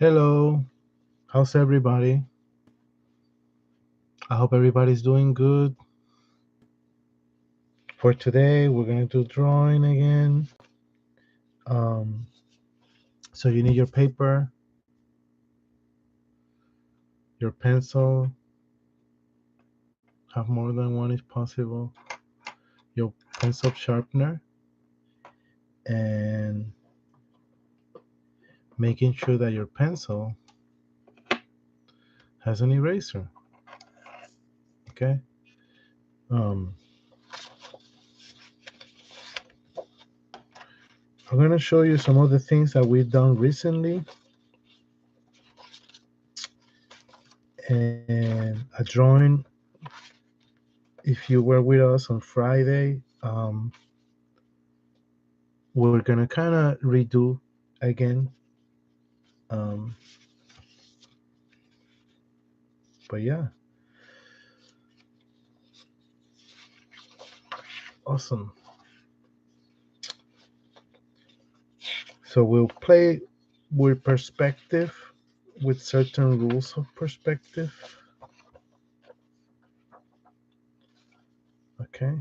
Hello, how's everybody? I hope everybody's doing good. For today, we're going to do drawing again. Um, so you need your paper, your pencil, have more than one if possible, your pencil sharpener, and making sure that your pencil has an eraser. Okay. Um, I'm going to show you some of the things that we've done recently and a drawing. If you were with us on Friday, we're gonna kind of redo again. Um, but yeah, awesome. So we'll play with perspective, with certain rules of perspective. Okay.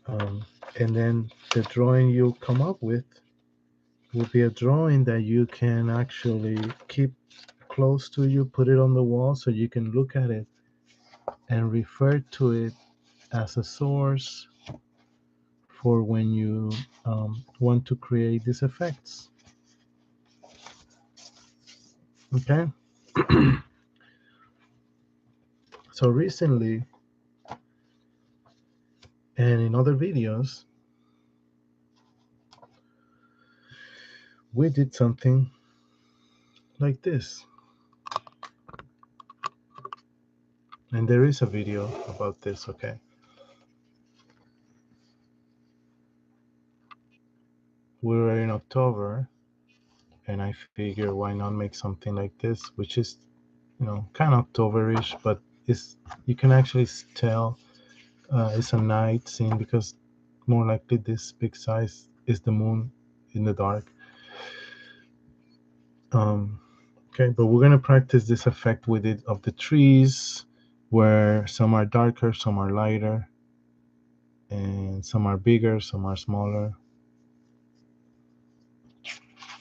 Um, and then the drawing you come up with will be a drawing that you can actually keep close to you, put it on the wall so you can look at it and refer to it as a source for when you want to create these effects. Okay. So recently, and in other videos, we did something like this. And there is a video about this, okay? We were in October, and I figure why not make something like this, which is, kind of Octoberish, but it's you can actually tell it's a night scene because more likely this big size is the moon in the dark. Um, okay, but we're gonna practice this effect with it of the trees, where some are darker, some are lighter, and some are bigger, some are smaller,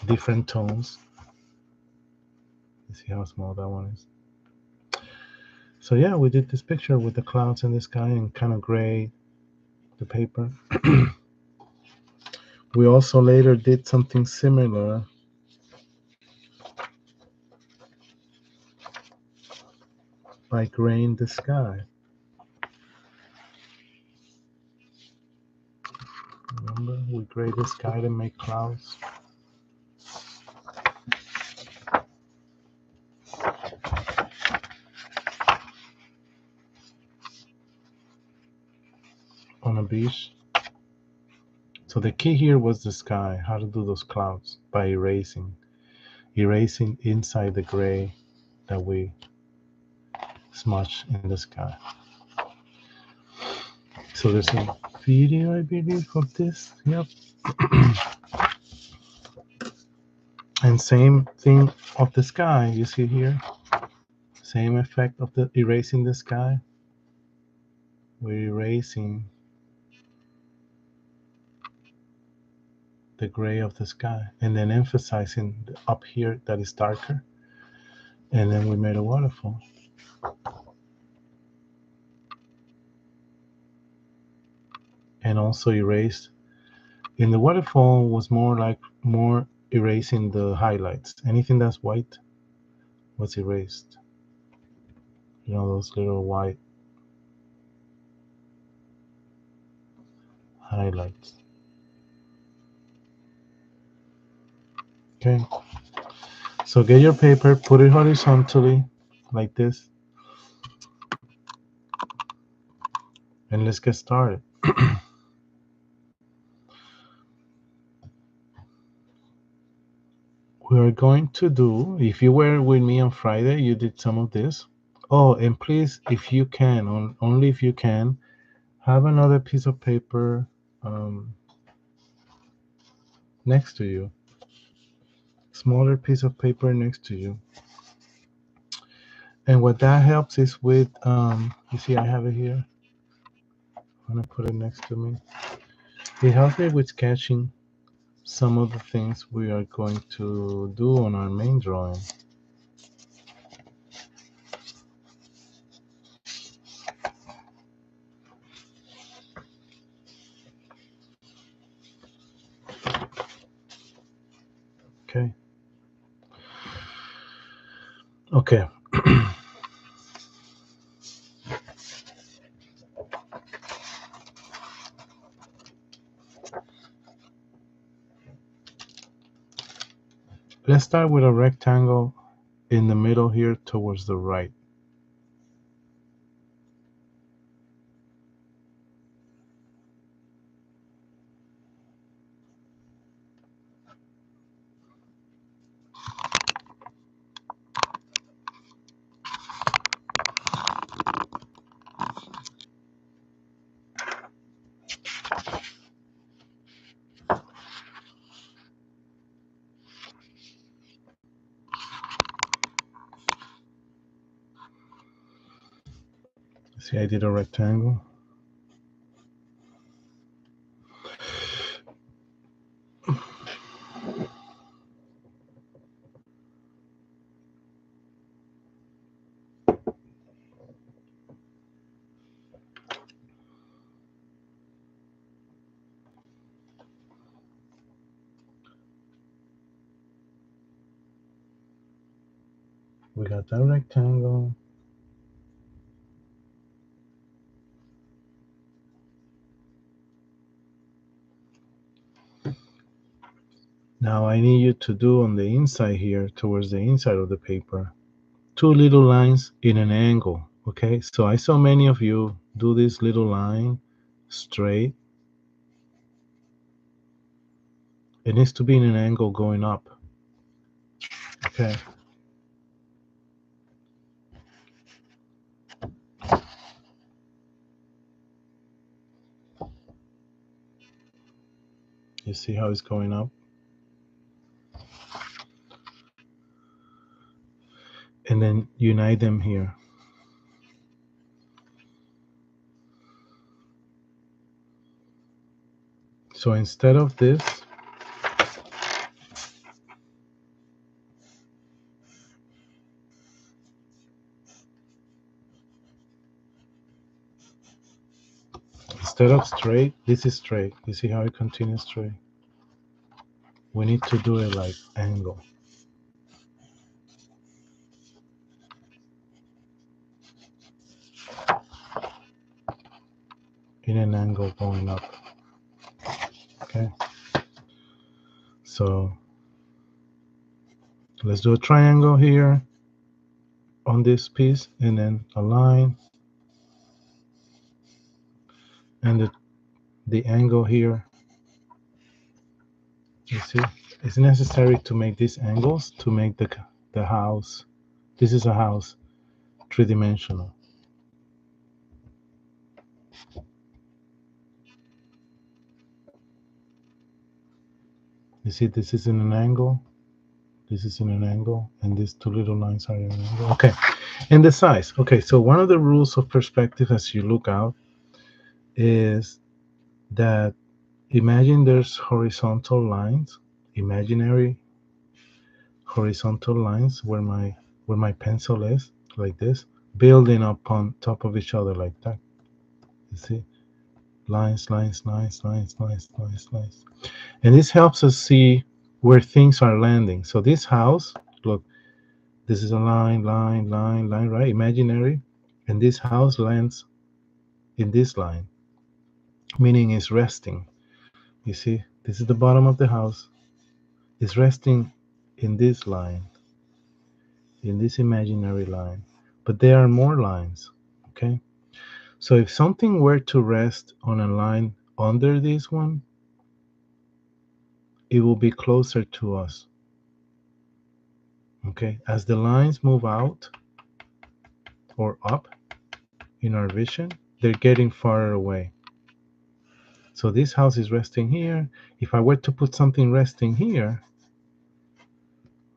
different tones. You see how small that one is. So yeah, we did this picture with the clouds in the sky and kind of gray, the paper. We also later did something similar by graying the sky. Remember, we gray the sky to make clouds. On a beach. So the key here was the sky, how to do those clouds by erasing inside the gray that we smudge in the sky. So there's a video, I believe, of this. Yep. And same thing of the sky, you see here. Same effect of the erasing the sky. We're erasing the gray of the sky and then emphasizing up here that is darker. And then we made a waterfall. And also erased. In the waterfall was more erasing the highlights. Anything that's white was erased. Those little white highlights. Okay. So get your paper, put it horizontally like this, and let's get started. We are going to do, if you were with me on Friday, you did some of this. Oh, and please, if you can, only if you can, have another piece of paper next to you. smaller piece of paper next to you. And what that helps is with, you see, I have it here. I'm gonna put it next to me. It helps me with sketching some of the things we are going to do on our main drawing. Okay. Okay. Let's start with a rectangle in the middle here towards the right. See, I did a rectangle. We got that rectangle. Now I need you to do on the inside here, towards the inside of the paper, 2 little lines in an angle. Okay, so I saw many of you do this little line straight. It needs to be in an angle going up. Okay. You see how it's going up? And then unite them here. So instead of this, instead of straight, this is straight. You see how it continues straight? We need to do it like angle. In an angle going up. Okay. So let's do a triangle here on this piece, and then a line, and the angle here. You see, it's necessary to make these angles to make the house. This is a house, three-dimensional. You see, this is in an angle, this is in an angle, and these two little lines are in an angle. Okay, and the size. Okay, so one of the rules of perspective as you look out is that imagine there's horizontal lines, imaginary horizontal lines where my pencil is, like this, building up on top of each other like that. You see? Lines, lines, lines, lines, lines, lines, lines. And this helps us see where things are landing. So this house, look, this is a line, line, line, line, right? Imaginary. And this house lands in this line, meaning it's resting. You see, this is the bottom of the house. It's resting in this line, in this imaginary line. But there are more lines, okay? So if something were to rest on a line under this one, it will be closer to us. Okay, as the lines move out or up in our vision, they're getting farther away. So this house is resting here. If I were to put something resting here,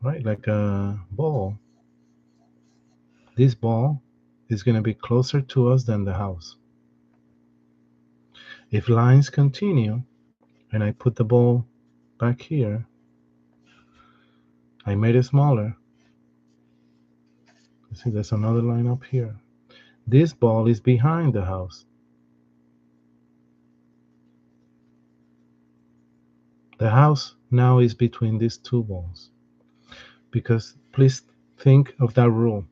right? Like a ball. This ball is going to be closer to us than the house. If lines continue, and I put the ball back here, I made it smaller. You see, there's another line up here. This ball is behind the house. The house now is between these two balls. Because please think of that rule.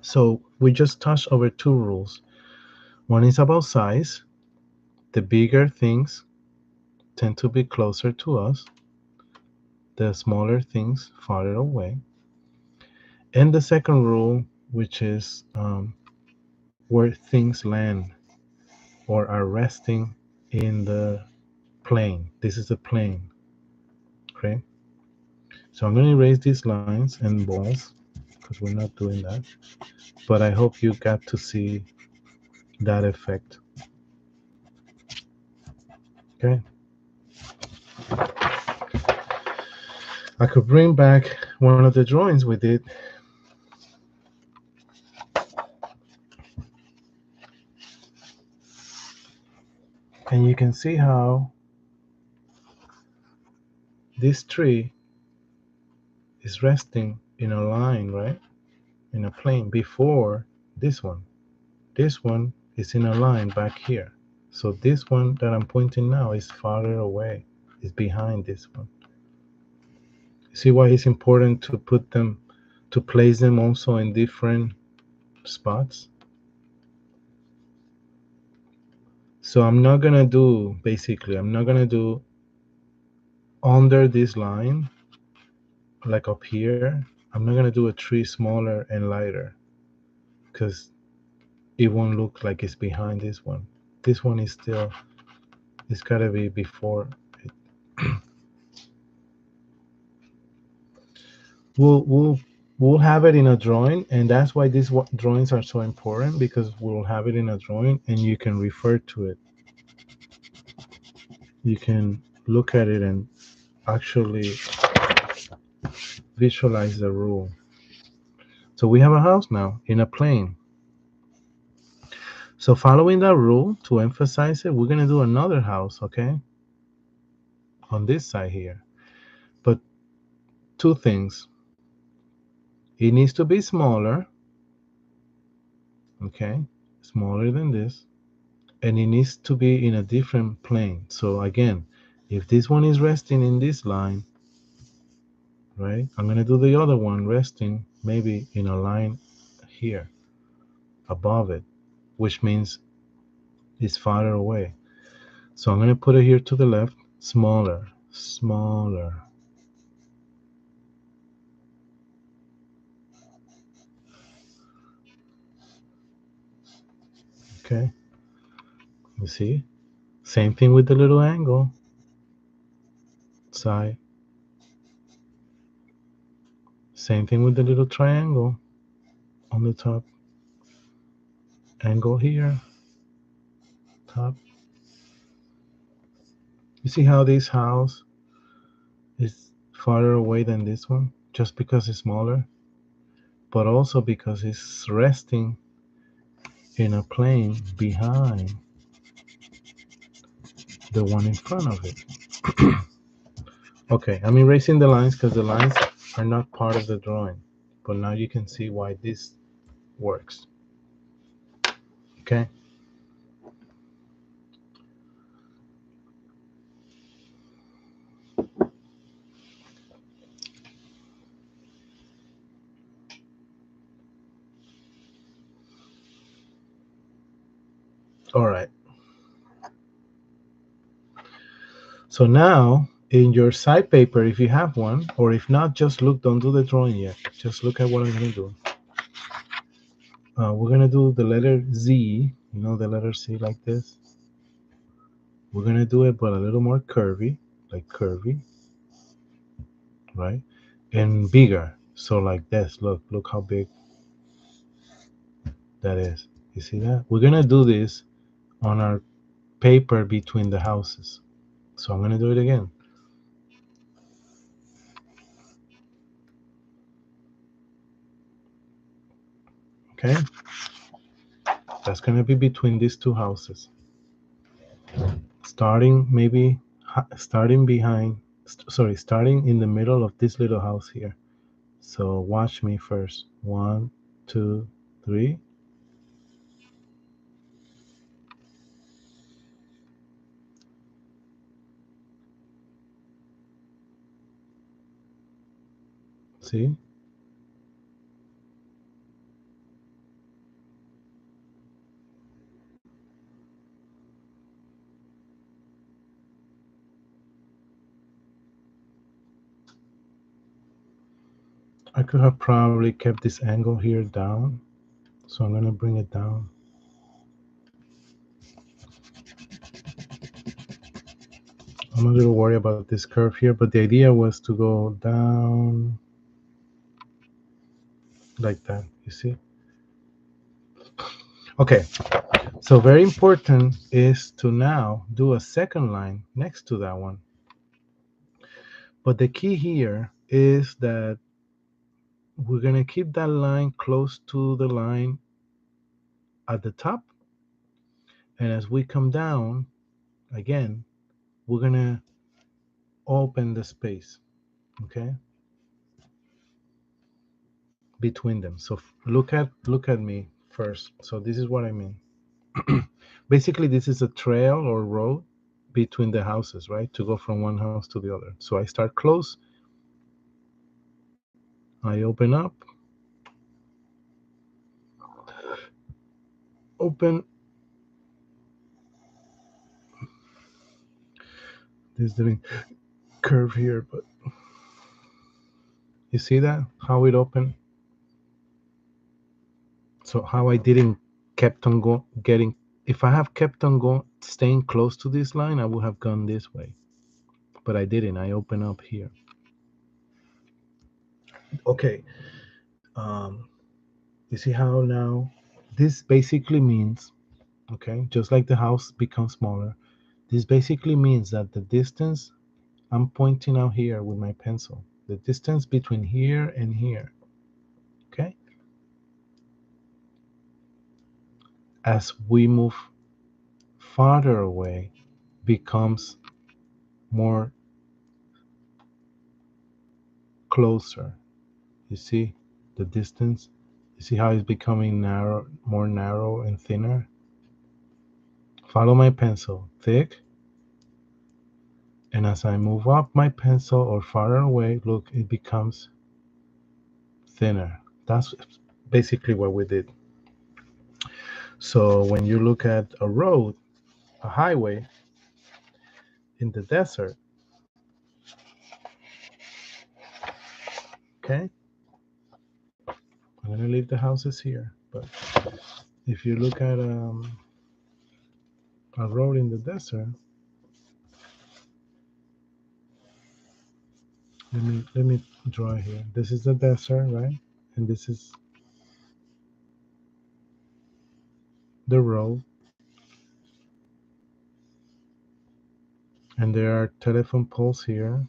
So we just touched over two rules. One is about size. The bigger things tend to be closer to us, the smaller things farther away. And the second rule, which is where things land or are resting in the plane. This is a plane. Okay. So I'm going to erase these lines and balls because we're not doing that. But I hope you got to see that effect. Okay. I could bring back one of the drawings we did. And you can see how this tree is resting in a line, right? In a plane before this one. This one is in a line back here. So this one that I'm pointing now is farther away, is behind this one. See why it's important to put them, to place them also in different spots? So I'm not gonna do, basically, I'm not gonna do under this line, like up here, I'm not gonna do a tree smaller and lighter because it won't look like it's behind this one. This one is still, it's gotta be before it. We'll have it in a drawing, and that's why these drawings are so important, because we'll have it in a drawing and you can refer to it. You can look at it and actually visualize the rule. So we have a house now in a plane. So following that rule, to emphasize it, we're going to do another house, okay? On this side here. But two things. It needs to be smaller, okay? Smaller than this. And it needs to be in a different plane. So again, if this one is resting in this line, right? I'm going to do the other one resting maybe in a line here above it, which means it's farther away. So I'm going to put it here to the left, smaller, smaller. Okay. You see? Same thing with the little angle. Side. Same thing with the little triangle on the top. Angle here. Top. You see how this house is farther away than this one? Just because it's smaller? But also because it's resting in a plane behind the one in front of it. Okay, I'm erasing the lines because the lines are not part of the drawing. But now you can see why this works. Okay. All right. So now in your side paper, if you have one, or if not, just look, don't do the drawing yet. Just look at what I'm going to do. We're going to do the letter Z, you know, the letter C like this. We're going to do it, but a little more curvy, like curvy, right? And bigger. So like this, look how big that is. You see that? We're going to do this on our paper between the houses. So I'm going to do it again. Okay, that's going to be between these two houses. Starting maybe starting behind, sorry, starting in the middle of this little house here. So watch me first. 1, 2, 3. See? I could have probably kept this angle here down. So I'm going to bring it down. I'm a little worried about this curve here, but the idea was to go down like that, you see? Okay, so very important is to now do a second line next to that one. But the key here is that we're going to keep that line close to the line at the top. And as we come down, again, we're going to open the space, okay, between them. So look at me first. So this is what I mean. Basically, this is a trail or road between the houses, right? To go from one house to the other. So I start close, I open up, open. There's the curve here, but you see that? How it opened? So how I didn't kept on getting, if I have kept on staying close to this line, I would have gone this way. But I didn't. I open up here. Okay. You see how now this basically means, okay, just like the house becomes smaller, this basically means that the distance I'm pointing out here with my pencil, the distance between here and here, okay, as we move farther away, becomes more closer. You see the distance? You see how it's becoming narrow, more narrow and thinner? Follow my pencil, thick. And as I move up my pencil or farther away, look, it becomes thinner. That's basically what we did. So when you look at a road, a highway in the desert, okay, I'm going to leave the houses here. But if you look at a road in the desert, let me draw here. This is the desert, right? And this is the road. And there are telephone poles here.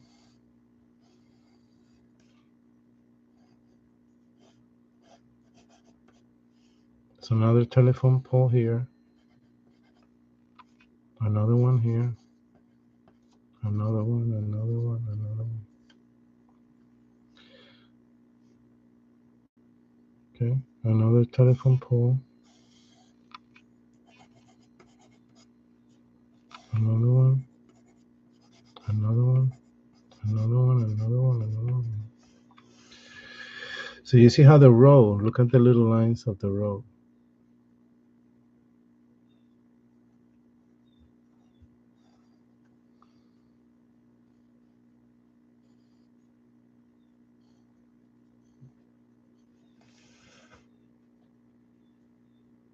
It's another telephone pole here. Another one here. Another one, another one, another one. Okay, another telephone pole. Another one. Another one. Another one, another one, another one. So you see how the road, look at the little lines of the road.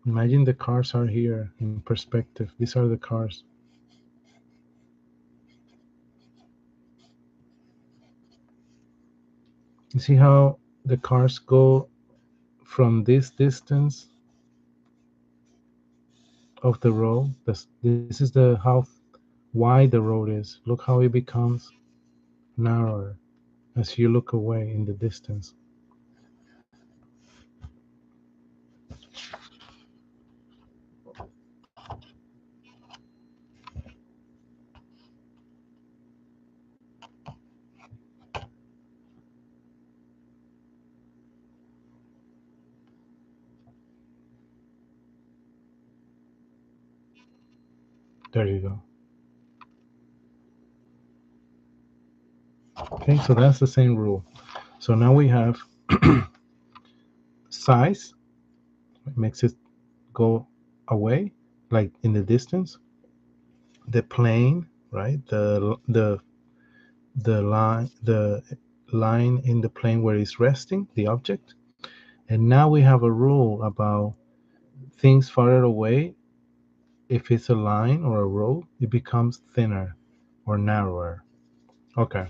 Imagine the cars are here in perspective. These are the cars. You see how the cars go from this distance of the road? This is how wide the road is. Look how it becomes narrower as you look away in the distance. There you go. Okay, so that's the same rule. So now we have size, it makes it go away, like in the distance. The plane, right? The line in the plane where it's resting, the object. And now we have a rule about things farther away. If it's a line or a road, it becomes thinner or narrower. Okay.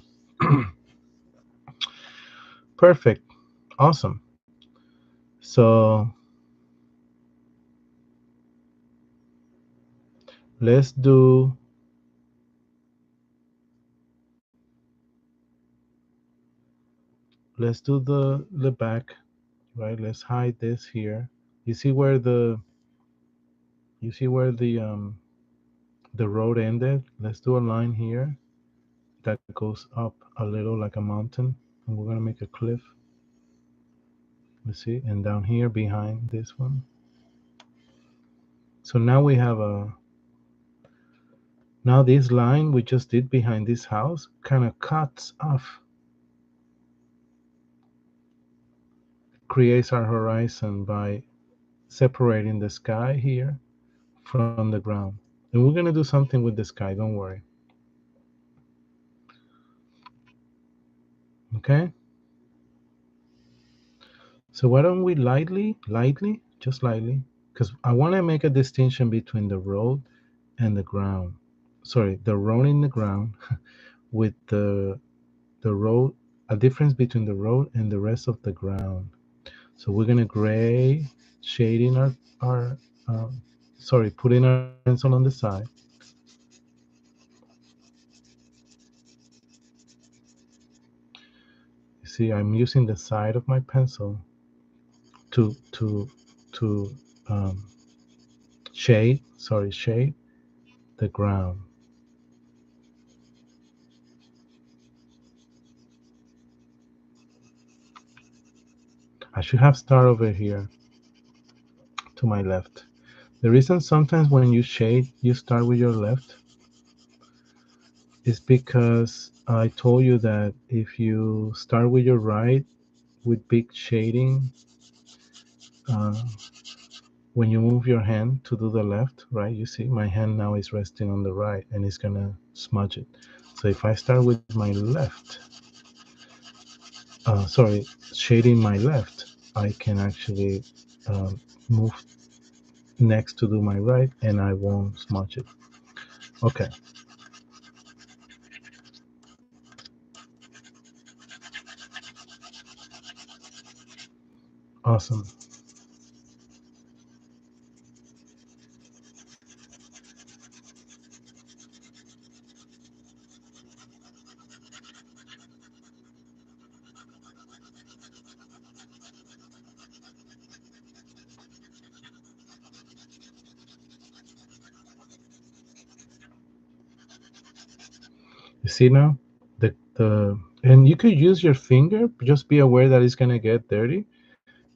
Perfect. Awesome. So let's do the back, right? Let's hide this here. You see where the road ended? Let's do a line here that goes up a little like a mountain, and we're gonna make a cliff. Let's see, and down here behind this one. So now we have a now this line we just did behind this house kind of cuts off, creates our horizon by separating the sky here from the ground. And we're gonna do something with the sky, don't worry. Okay? So why don't we lightly, just lightly, because I want to make a distinction between the road and the ground. Sorry, the road in the ground with the road, a difference between the road and the rest of the ground. So we're gonna gray shading our sorry, putting our pencil on the side. You see, I'm using the side of my pencil to um, shade the ground. I should have started over here to my left. The reason sometimes when you shade, you start with your left is because I told you that if you start with your right with big shading, uh, when you move your hand to do the left, right, you see my hand now is resting on the right and it's gonna smudge it. So if I start with my left, sorry, shading my left, I can actually move next to do my right and I won't smudge it. Okay. Awesome. You see now the and you could use your finger, just be aware that it's gonna get dirty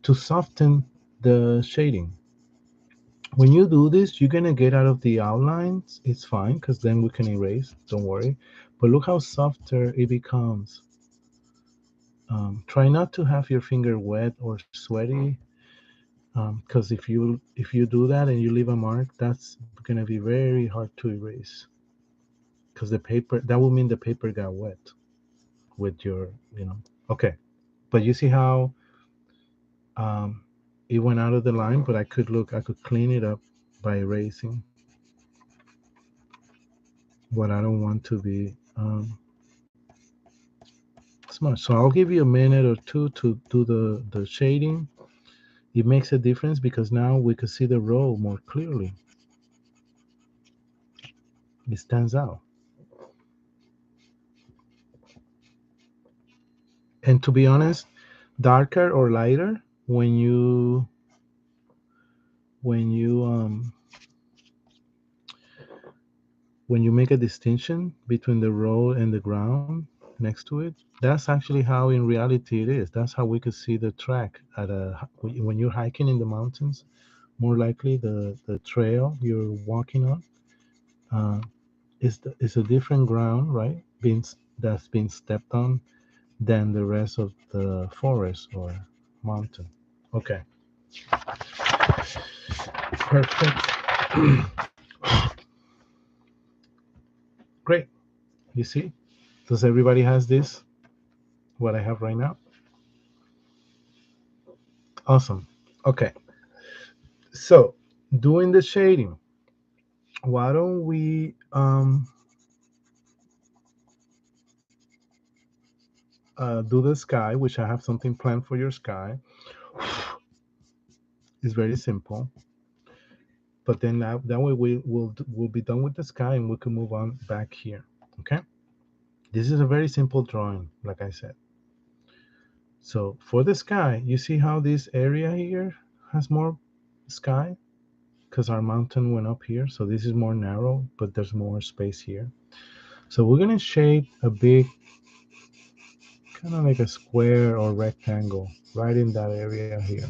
to soften the shading. When you do this, you're gonna get out of the outlines. It's fine because then we can erase. Don't worry. But look how softer it becomes. Try not to have your finger wet or sweaty, because if you do that and you leave a mark, that's gonna be very hard to erase. Because the paper that would mean the paper got wet with your. Okay, but you see how um, it went out of the line, but I could clean it up by erasing what I don't want to be smudged. So I'll give you a minute or two to do the shading. It makes a difference because now we can see the row more clearly. It stands out. And to be honest, darker or lighter when you when you make a distinction between the road and the ground next to it, that's actually how in reality it is. That's how we could see the track at a when you're hiking in the mountains. More likely, the trail you're walking on uh, is a different ground, right? That's been stepped on than the rest of the forest or mountain. Okay, perfect. Great. You see, does everybody has this? What I have right now? Awesome. Okay, so doing the shading. Why don't we do the sky, which I have something planned for your sky. It's very simple, but then that way we'll be done with the sky and we can move on back here. Okay. This is a very simple drawing, like I said. So for the sky, you see how this area here has more sky because our mountain went up here. So this is more narrow, but there's more space here. So we're gonna shade a big, kind of like a square or rectangle right in that area here.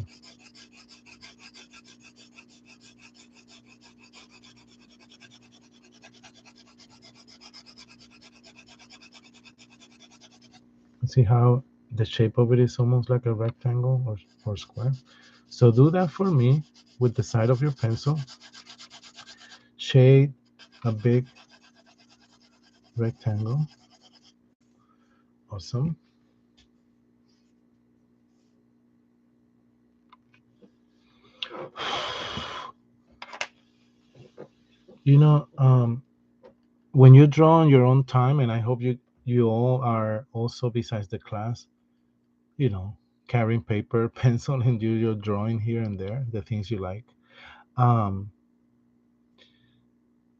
See how the shape of it is almost like a rectangle or square? So do that for me with the side of your pencil. Shade a big rectangle. Awesome. You know, when you draw on your own time, and I hope you all are also besides the class, you know, carrying paper, pencil, and do your drawing here and there, the things you like. Um,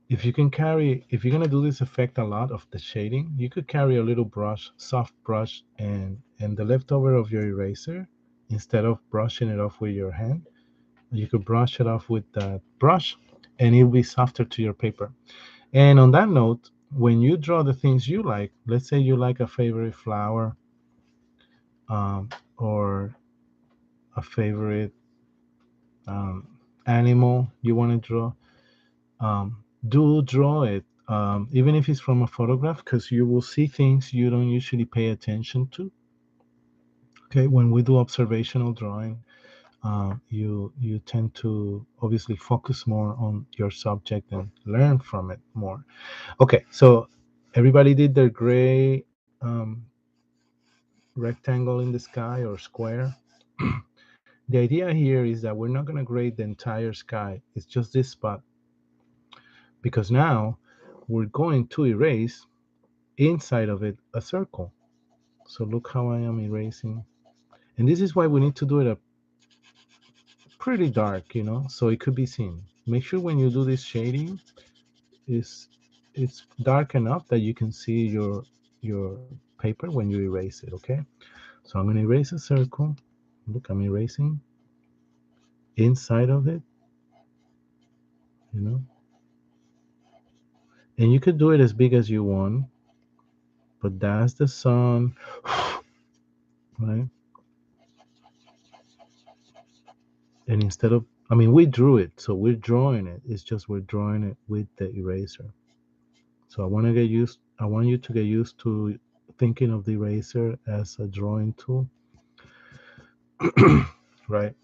if you're gonna do this effect a lot of the shading, you could carry a little brush, soft brush, and the leftover of your eraser, instead of brushing it off with your hand, you could brush it off with that brush, and it'll be softer to your paper. And on that note, when you draw the things you like, let's say you like a favorite flower, um, or a favorite um, animal you want to draw, do draw it, even if it's from a photograph, because you will see things you don't usually pay attention to. Okay, when we do observational drawing, you tend to obviously focus more on your subject and learn from it more. Okay, so everybody did their gray rectangle in the sky or square. The idea here is that we're not going to grade the entire sky. It's just this spot, because now we're going to erase inside of it a circle. So look how I am erasing. And this is why we need to do it a pretty dark, so it could be seen. Make sure when you do this shading, is it's dark enough that you can see your paper when you erase it, okay? So I'm going to erase a circle. Look, I'm erasing inside of it, you know. And you could do it as big as you want, but that's the sun, right? And instead of, I mean, we drew it, so we're drawing it. It's just we're drawing it with the eraser. So I want you to get used to thinking of the eraser as a drawing tool, right?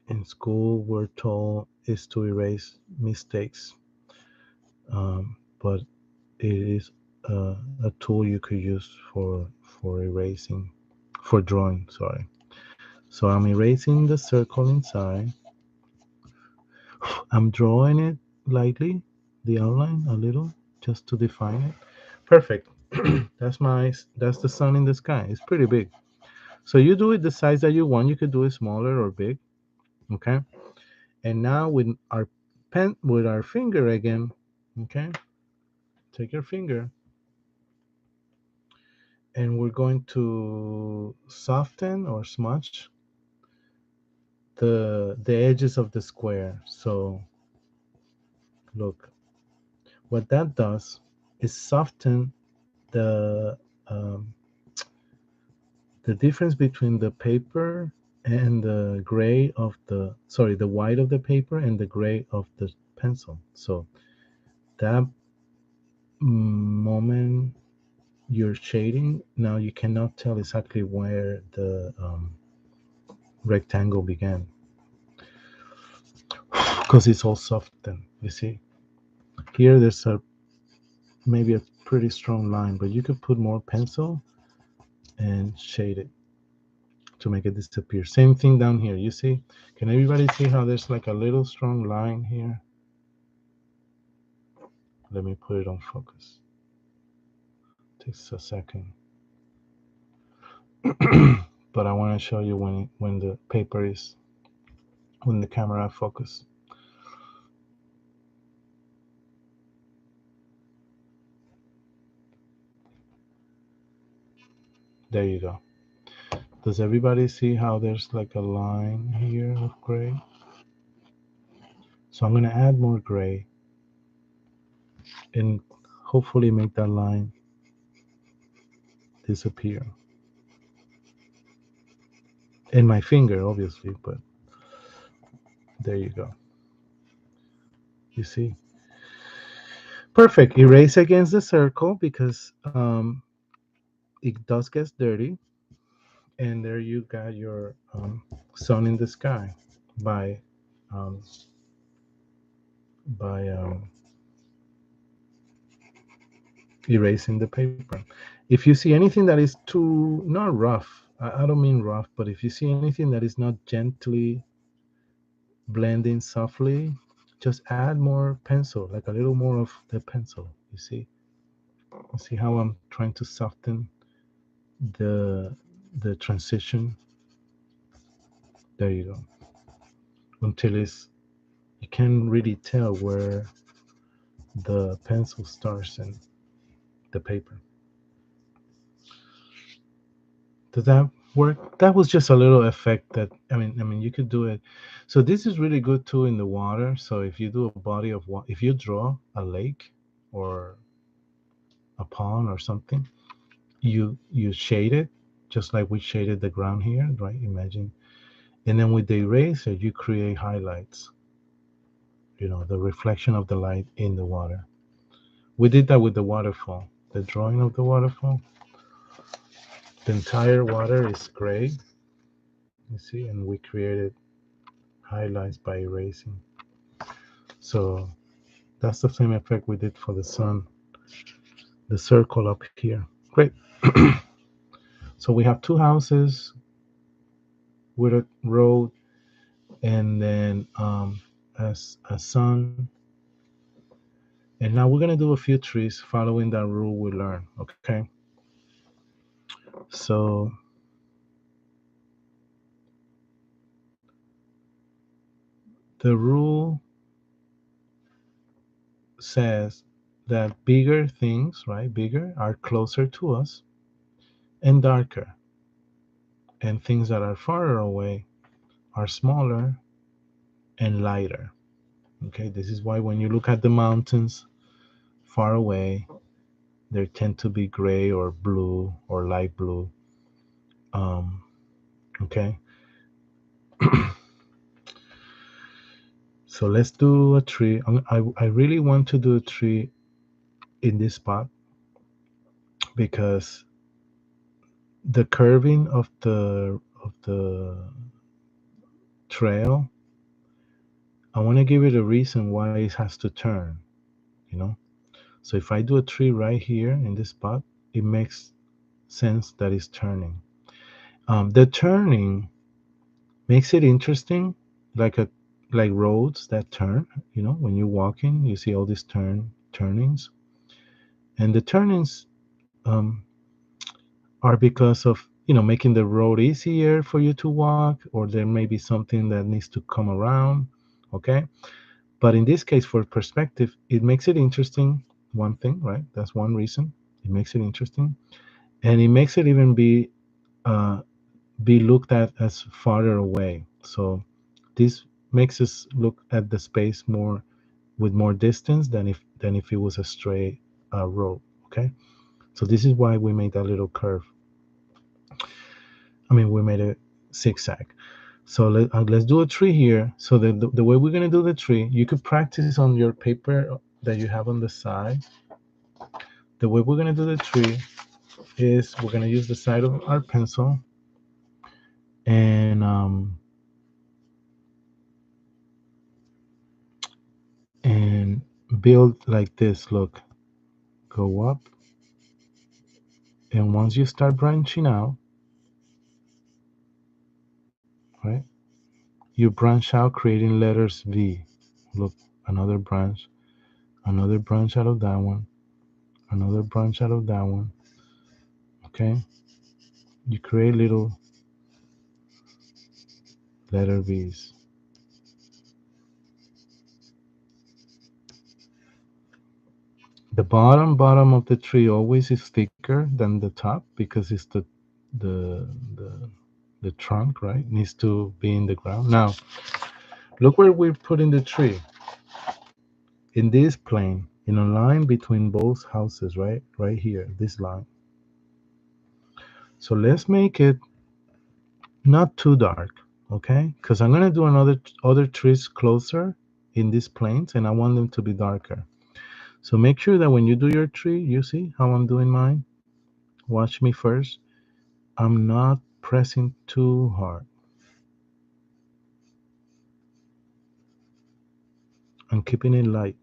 In school, we're told is to erase mistakes, but it is a tool you could use for erasing, for drawing. Sorry. So I'm erasing the circle inside. I'm drawing it lightly, the outline a little, just to define it. Perfect. That's the sun in the sky. It's pretty big. So you do it the size that you want. You could do it smaller or big. Okay. And now with our finger again, okay, take your finger and we're going to soften or smudge the edges of the square. So look, what that does is soften the um, the difference between the paper and the gray of the, sorry, the white of the paper and the gray of the pencil. So that moment you're shading, now you cannot tell exactly where the rectangle began because it's all softened. You see, here there's a maybe a pretty strong line, but you could put more pencil and shade it to make it disappear. Same thing down here. You see, can everybody see how there's like a little strong line here? Let me put it on focus. Takes a second. But I want to show you when the paper is, when the camera focus. There you go. Does everybody see how there's like a line here of gray? So I'm going to add more gray and hopefully make that line disappear. And my finger, obviously, but there you go. You see? Perfect. Erase against the circle because it does get dirty. And there you got your sun in the sky by um, by erasing the paper. If you see anything that is too, not rough, I don't mean rough, but if you see anything that is not gently blending softly, just add more pencil, like a little more of the pencil. You see how I'm trying to soften the the transition. There you go. Until it's, you can really tell where the pencil starts and the paper. Does that work? That was just a little effect that, I mean you could do it. So this is really good too in the water. So if you do a body of water, if you draw a lake or a pond or something, you shade it just like we shaded the ground here, right? Imagine. And then with the eraser you create highlights, the reflection of the light in the water. We did that with the waterfall, the drawing of the waterfall. The entire water is gray, you see, and we created highlights by erasing. So that's the same effect we did for the sun, the circle up here. Great. So we have two houses with a road and then as a sun. And now we're going to do a few trees following that rule we learned. Okay. So the rule says that bigger things, right, bigger are closer to us and darker. And things that are farther away are smaller and lighter. Okay, this is why when you look at the mountains far away, they tend to be gray or blue or light blue. Um, okay, so let's do a tree. I really want to do a tree in this spot because the curving of the trail, I want to give it a reason why it has to turn, you know. So if I do a tree right here in this spot, it makes sense that it's turning. The turning makes it interesting, like a like roads that turn. When you're walking, you see all these turnings, and the turnings are because of making the road easier for you to walk, or there may be something that needs to come around. Okay, but in this case, for perspective, it makes it interesting. One thing, right? That's one reason it makes it interesting, and it makes it even uh, be looked at as farther away. So this makes us look at the space more with more distance than if it was a straight row. Okay, so this is why we made that little curve. I mean, we made a zigzag. So let's do a tree here. So the way we're going to do the tree, you could practice on your paper that you have on the side. The way we're going to do the tree is we're going to use the side of our pencil and build like this. Look, go up, and once you start branching out, right, you branch out creating letters V. Look, another branch out of that one, another branch out of that one. Okay, you create little letter V's. The bottom of the tree always is thicker than the top because it's the the the trunk, right? Needs to be in the ground. Now, look where we're putting the tree. In this plane, in a line between both houses, right? Right here, this line. So let's make it not too dark, okay? Because I'm gonna do other trees closer in these planes, and I want them to be darker. So make sure that when you do your tree, you see how I'm doing mine. Watch me first. I'm not pressing too hard. I'm keeping it light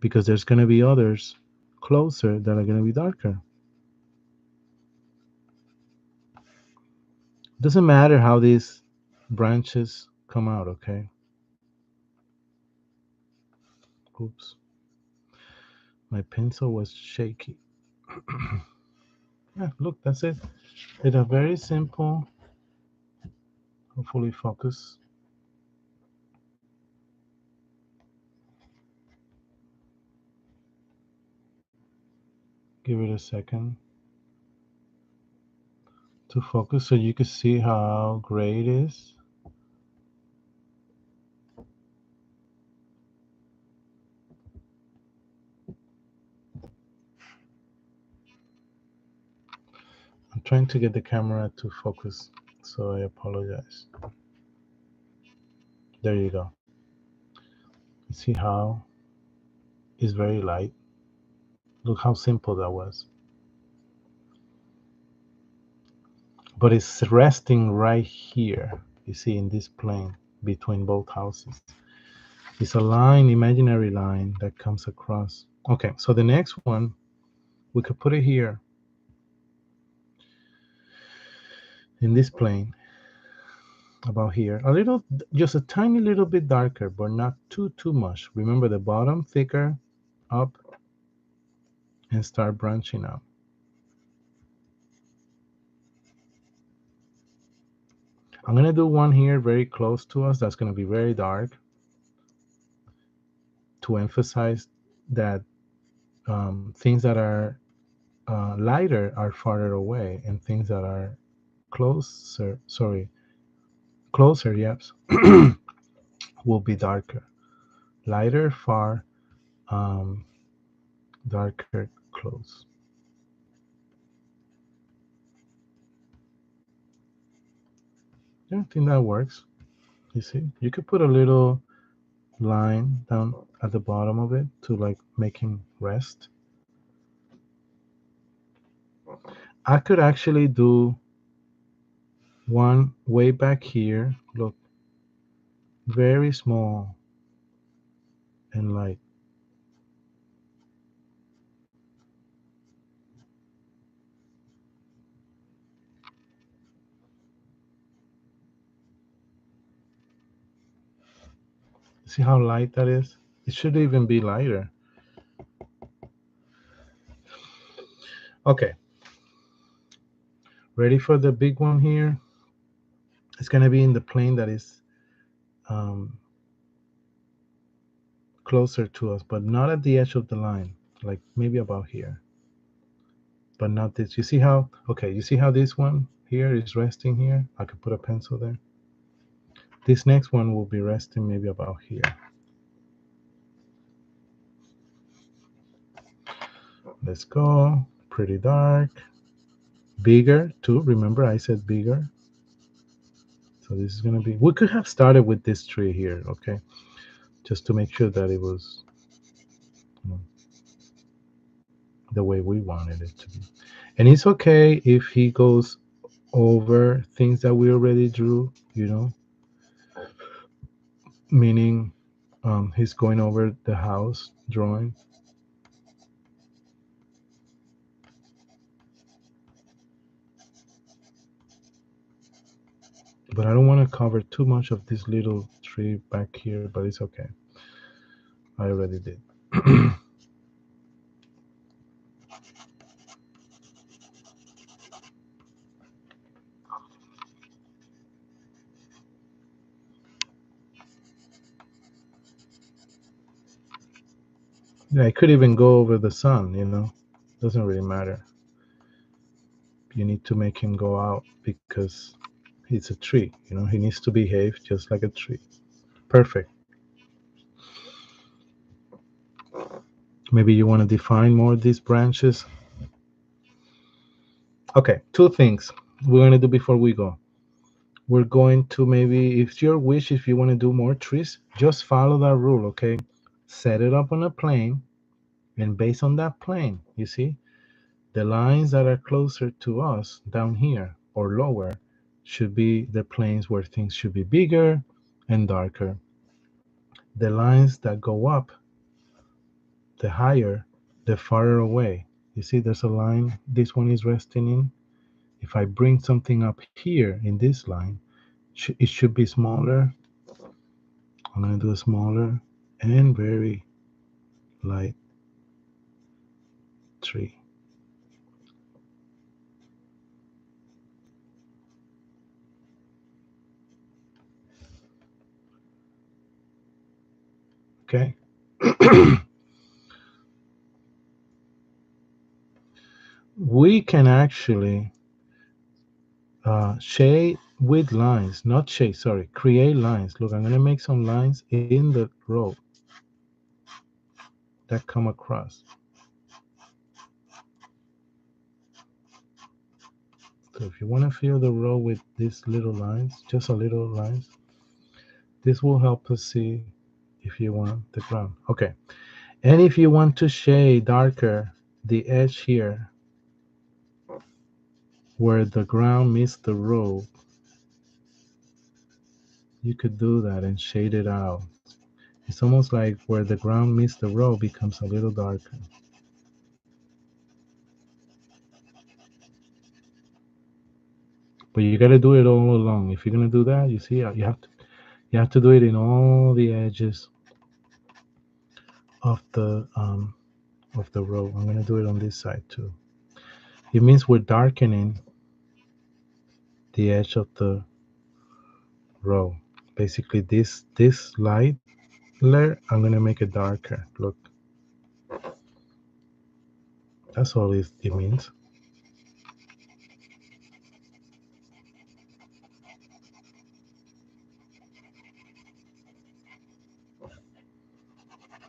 because there's gonna be others closer that are gonna be darker. Doesn't matter how these branches come out, okay? Oops. My pencil was shaky. Yeah, look, that's it. It's a very simple, hopefully focus. Give it a second to focus so you can see how gray it is. I'm trying to get the camera to focus, so I apologize. There you go. You see how it's very light? Look how simple that was. But it's resting right here, you see, in this plane between both houses. It's a line, imaginary line that comes across. Okay, so the next one, we could put it here in this plane, about here. A little, just a tiny little bit darker, but not too much. Remember the bottom thicker, up, and start branching out. I'm gonna do one here very close to us that's gonna be very dark to emphasize that things that are lighter are farther away, and things that are closer, yes, will be darker. Lighter, far, um, darker, close. Yeah, I think that works. You see, you could put a little line down at the bottom of it to like make him rest. I could actually do one way back here. Look, very small and light. See how light that is? It should even be lighter. Okay. Ready for the big one here? It's going to be in the plane that is um, closer to us, but not at the edge of the line, like maybe about here, but not this. You see how, okay, you see how this one here is resting here? I could put a pencil there. This next one will be resting maybe about here. Let's go. Pretty dark. Bigger too. Remember I said bigger. So this is gonna be. We could have started with this tree here, okay, just to make sure that it was, you know, the way we wanted it to be. And it's okay if he goes over things that we already drew, meaning he's going over the house drawing. But I don't want to cover too much of this little tree back here, but it's okay. I already did. Yeah, I could even go over the sun. Doesn't really matter. You need to make him go out because he's a tree. He needs to behave just like a tree. Perfect. Maybe you want to define more of these branches. Okay, two things we're going to do before we go. We're going to, maybe, if your wish, if you want to do more trees, just follow that rule, okay? Set it up on a plane, and based on that plane, you see, the lines that are closer to us down here or lower should be the planes where things should be bigger and darker. The lines that go up, the higher, the farther away. You see, there's a line this one is resting in. If I bring something up here in this line, it should be smaller. I'm going to do a smaller and very light tree. Okay. We can actually shade with lines, not shade, sorry, create lines. Look, I'm going to make some lines in the row that come across. So if you want to fill the row with these little lines, just a little lines, this will help us see if you want the ground. Okay. And if you want to shade darker the edge here where the ground meets the road, you could do that and shade it out. It's almost like where the ground meets the road becomes a little darker. But you got to do it all along. If you're gonna do that, you see, you have to do it in all the edges of the row. I'm gonna do it on this side too. It means we're darkening the edge of the row. Basically, this light layer, I'm gonna make it darker. Look, that's all it means.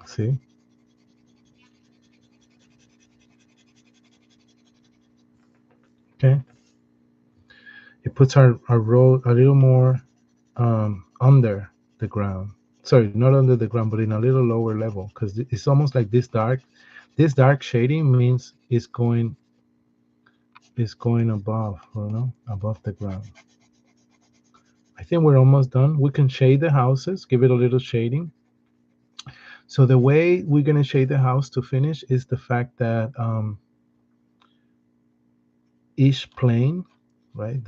See? Okay. It puts our road a little more under the ground. Sorry, not under the ground, but in a little lower level, because it's almost like this dark. This dark shading means it's going above, above the ground. I think we're almost done. We can shade the houses, give it a little shading. So the way we're gonna shade the house to finish is the fact that each plane, right?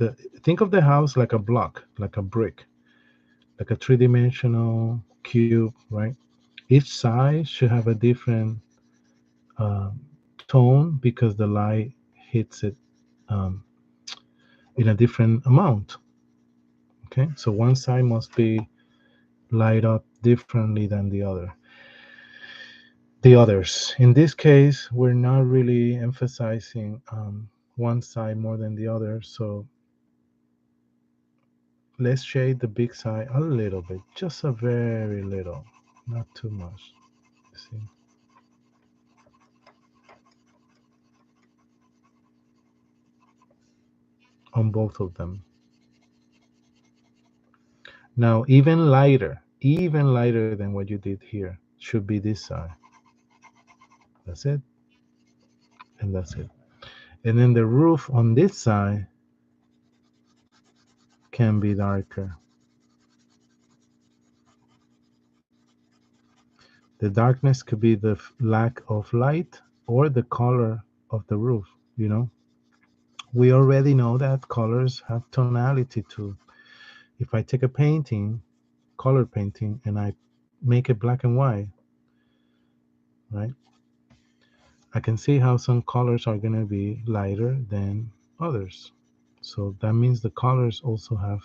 Think of the house like a block, like a brick, like a three-dimensional cube, right? Each side should have a different uh, tone because the light hits it um, in a different amount. Okay, so one side must be light up differently than the others. In this case, we're not really emphasizing one side more than the other, so let's shade the big side a little bit, just a very little, not too much. See? on both of them. Now, even lighter than what you did here should be this side. That's it. And that's it. And then the roof on this side can be darker. The darkness could be the lack of light or the color of the roof, you know. We already know that colors have tonality too. If I take a painting, color painting, and I make it black and white, right? I can see how some colors are going to be lighter than others. So that means the colors also have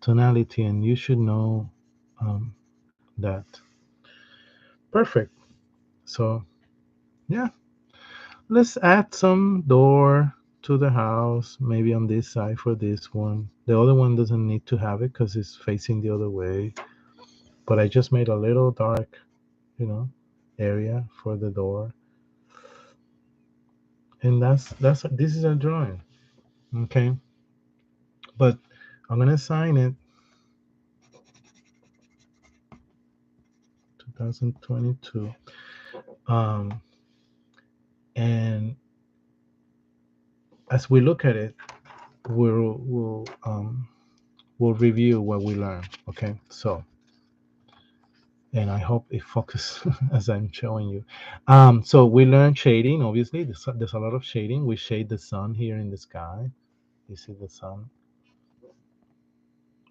tonality, and you should know um, that. Perfect. So, yeah, let's add some door to the house, maybe on this side for this one. The other one doesn't need to have it because it's facing the other way. But I just made a little dark, you know, area for the door. And that's this is a drawing. Okay. But I'm gonna sign it 2022. Um, and as we look at it, we'll review what we learned. Okay, so and I hope it focuses as I'm showing you. So we learned shading. Obviously, there's a lot of shading. We shade the sun here in the sky. You see the sun.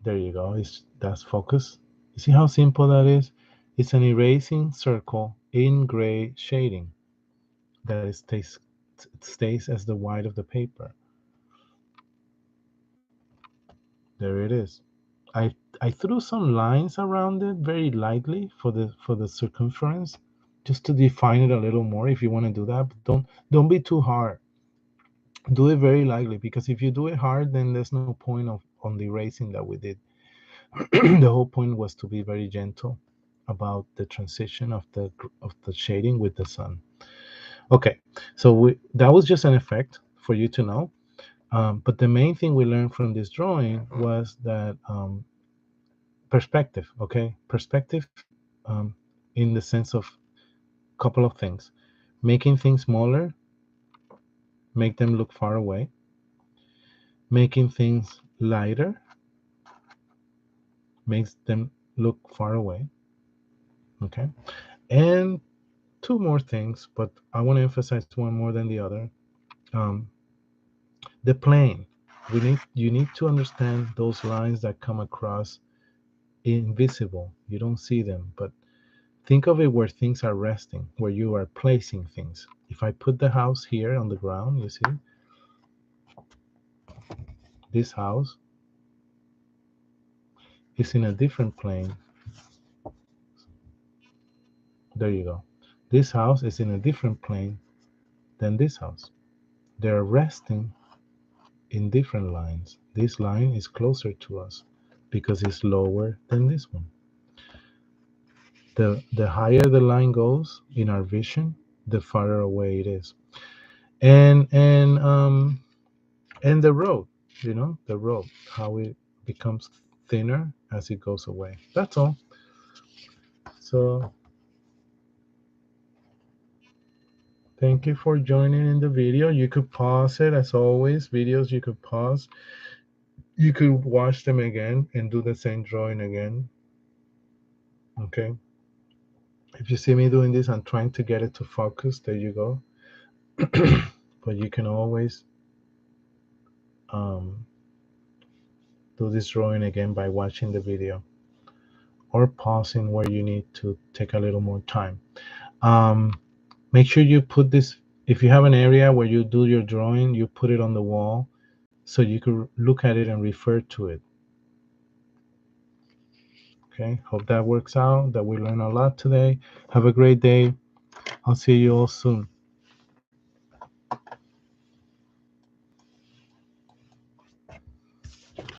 There you go. That's focus. You see how simple that is? It's an erasing circle in gray shading that stays as the white of the paper. There it is. I threw some lines around it very lightly for the circumference, just to define it a little more. If you want to do that, but don't be too hard. Do it very lightly, because if you do it hard, then there's no point of on the erasing that we did. The whole point was to be very gentle about the transition of the shading with the sun. Okay, so that was just an effect for you to know. But the main thing we learned from this drawing was that perspective. Okay, perspective, um, in the sense of a couple of things: making things smaller, make them look far away; making things lighter, makes them look far away. Okay, and two more things, but I want to emphasize one more than the other. Um, the plane. You need to understand those lines that come across invisible. You don't see them, but think of it where things are resting, where you are placing things. If I put the house here on the ground, you see, this house is in a different plane. There you go. This house is in a different plane than this house. They're resting in different lines. This line is closer to us because it's lower than this one. The higher the line goes in our vision, the farther away it is. And and the road, the road, how it becomes thinner as it goes away. That's all. So thank you for joining in the video. You could pause it, as always. Videos you could pause. You could watch them again and do the same drawing again. Okay. If you see me doing this, I'm trying to get it to focus. There you go. But you can always um, do this drawing again by watching the video or pausing where you need to take a little more time. Um, Make sure you put this, if you have an area where you do your drawing, you put it on the wall so you can look at it and refer to it. Okay, hope that works out, that we learned a lot today. Have a great day. I'll see you all soon.